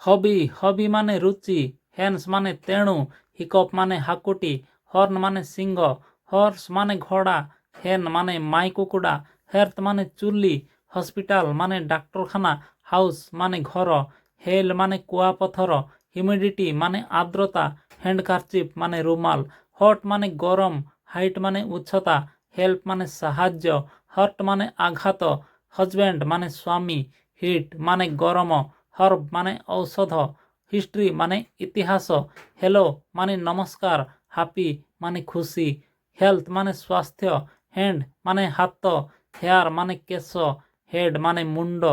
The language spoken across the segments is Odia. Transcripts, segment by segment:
ହବି ହବି ମାନେ ରୁଚି, ହେନ୍ସ ମାନେ ତେଣୁ, ହିକପ୍ ମାନେ ହାକୁଟି, ହର୍ନ ମାନେ ଶିଙ୍ଗ, ହର୍ସ ମାନେ ଘୋଡ଼ା, ହେନ୍ ମାନେ ମାଇ କୁକୁଡ଼ା, ହେର୍ଥ ମାନେ ଚୁଲି, ହସ୍ପିଟାଲ ମାନେ ଡାକ୍ତରଖାନା, ହାଉସ୍ ମାନେ ଘର, ହେଲ୍ ମାନେ କୁଆପଥର, ହ୍ୟୁମିଡିଟି ମାନେ ଆର୍ଦ୍ରତା, ହ୍ୟାଣ୍ଡକାର୍ଚିପ୍ ମାନେ ରୁମାଲ, ହଟ୍ ମାନେ ଗରମ, ହାଇଟ୍ ମାନେ ଉଚ୍ଚତା, ହେଲ୍ପ ମାନେ ସାହାଯ୍ୟ, ହର୍ଟ ମାନେ ଆଘାତ, ହଜବେଣ୍ଡ ମାନେ ସ୍ୱାମୀ, ହିଟ୍ ମାନେ ଗରମ, ହର୍ବ ମାନେ ଔଷଧ, ହିଷ୍ଟ୍ରି ମାନେ ଇତିହାସ, ହେଲୋ ମାନେ ନମସ୍କାର, ହାପି ମାନେ ଖୁସି, ହେଲ୍ଥ ମାନେ ସ୍ୱାସ୍ଥ୍ୟ, ହ୍ୟାଣ୍ଡ ମାନେ ହାତ, ହେୟାର ମାନେ କେଶ, ହେଡ୍ ମାନେ ମୁଣ୍ଡ,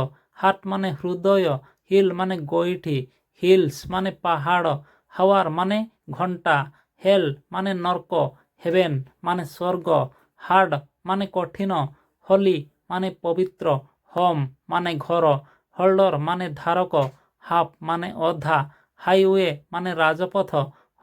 ହାର୍ଟ ମାନେ ହୃଦୟ, ହିଲ୍ ମାନେ ଗୋଇଠି, ହିଲ୍ସ ମାନେ ପାହାଡ଼, ହାୱାର ମାନେ ଘଣ୍ଟା, ହେଲ୍ ମାନେ ନର୍କ, ହେଭେନ୍ ମାନେ ସ୍ୱର୍ଗ, ହାର୍ଡ ମାନେ କଠିନ, ହୋଲି ମାନେ ପବିତ୍ର, ହୋମ୍ ମାନେ ଘର, ହୋଲ୍ଡର ମାନେ ଧାରକ, ହାଫ୍ ମାନେ ଅଧା, ହାଇୱେ ମାନେ ରାଜପଥ,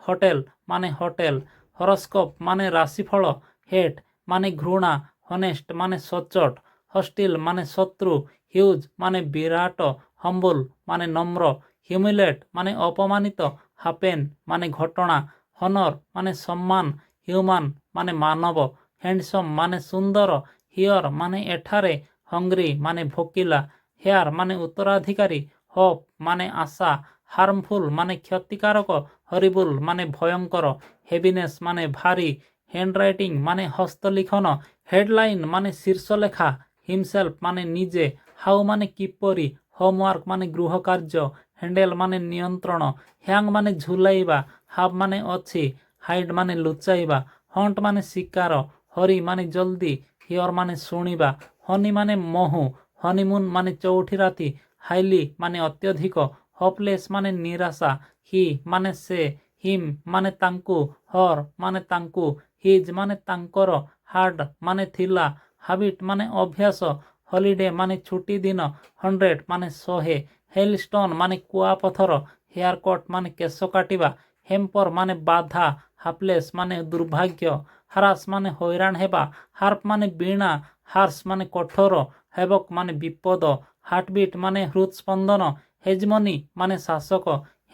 ହୋଟେଲ ମାନେ ହୋଟେଲ, ହରସ୍କୋପ ମାନେ ରାଶିଫଳ, ହେଟ୍ ମାନେ ଘୃଣା, ହନେଷ୍ଟ ମାନେ ସଚ୍ଚୋଟ, ହଷ୍ଟିଲ ମାନେ ଶତ୍ରୁ, ହ୍ୟୁଜ୍ ମାନେ ବିରାଟ, ହମ୍ବୁଲ ମାନେ ନମ୍ର, ହ୍ୟୁମିଲେଟ୍ ମାନେ ଅପମାନିତ, ହାପେନ୍ ମାନେ ଘଟଣା, ହନର ମାନେ ସମ୍ମାନ, ହ୍ୟୁମାନ ମାନେ ମାନବ, ହ୍ୟାଣ୍ଡସମ୍ ମାନେ ସୁନ୍ଦର, ହିଅର ମାନେ ଏଠାରେ, ହଙ୍ଗ୍ରି ମାନେ ଭୋକିଲା, ହେୟାର ମାନେ ଉତ୍ତରାଧିକାରୀ, ହୋପ୍ ମାନେ ଆଶା, ହାର୍ମଫୁଲ ମାନେ କ୍ଷତିକାରକ, ହରିବୁଲ ମାନେ ଭୟଙ୍କର, ହେଭିନେସ୍ ମାନେ ଭାରୀ, ହ୍ୟାଣ୍ଡରାଇଟିଂ ମାନେ ହସ୍ତଲିଖନ, ହେଡଲାଇନ୍ ମାନେ ଶୀର୍ଷଲେଖା, ହିମସେଲ୍ଫ ମାନେ ନିଜେ, ହାଉ ମାନେ କିପରି, ହୋମୱାର୍କ ମାନେ ଗୃହ କାର୍ଯ୍ୟ, ହ୍ୟାଣ୍ଡେଲ ମାନେ ନିୟନ୍ତ୍ରଣ, ହ୍ୟାଙ୍ଗ ମାନେ ଝୁଲାଇବା, ହାବ୍ ମାନେ ଅଛି, ହାଇଡ୍ ମାନେ ଲୁଚାଇବା, ହଣ୍ଟ ମାନେ ଶିକାର, ହରି ମାନେ ଜଲ୍ଦି, ହିଅର ମାନେ ଶୁଣିବା, ହନି ମାନେ ମହୁ, ହନିମୁନ୍ ମାନେ ଚଉଠି ରାତି, ହାଇଲି ମାନେ ଅତ୍ୟଧିକ, ହୋପଲେସ୍ ମାନେ ନିରାଶା, ହି ମାନେ ସେ, ହିମ୍ ମାନେ ତାଙ୍କୁ, ହର ମାନେ ତାଙ୍କୁ, ହିଜ୍ ମାନେ ତାଙ୍କର, ହାର୍ଡ ମାନେ ଥିଲା, ହାବିଟ୍ ମାନେ ଅଭ୍ୟାସ, ହଲିଡେ ମାନେ ଛୁଟି ଦିନ, 100 ମାନେ 100, ହେଲଷ୍ଟୋନ୍ ମାନେ କୁଆପଥର, ହେୟାରକଟ୍ ମାନେ କେଶ କାଟିବା, ହେମ୍ପର ମାନେ ବାଧା, ହାପଲେସ୍ ମାନେ ଦୁର୍ଭାଗ୍ୟ, ହାରାସ ମାନେ ହଇରାଣ ହେବା, ହାର୍ପ ମାନେ ବୀଣା, ହାର୍ସ ମାନେ କଠୋର, ହେବକ୍ ମାନେ ବିପଦ, ହାର୍ଟବିଟ୍ ମାନେ ହୃଦସ୍ପନ୍ଦନ, ହେଜମନି ମାନେ ଶାସକ,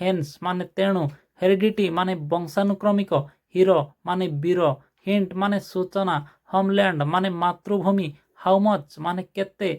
ହେନ୍ସ ମାନେ ତେଣୁ, ହେରିଡିଟି ମାନେ ବଂଶାନୁକ୍ରମିକ, ହିରୋ ମାନେ ବୀର, ହିଣ୍ଟ ମାନେ ସୂଚନା, ହୋମଲ୍ୟାଣ୍ଡ ମାନେ ମାତୃଭୂମି, ହାଉମଚ୍ ମାନେ କେତେ,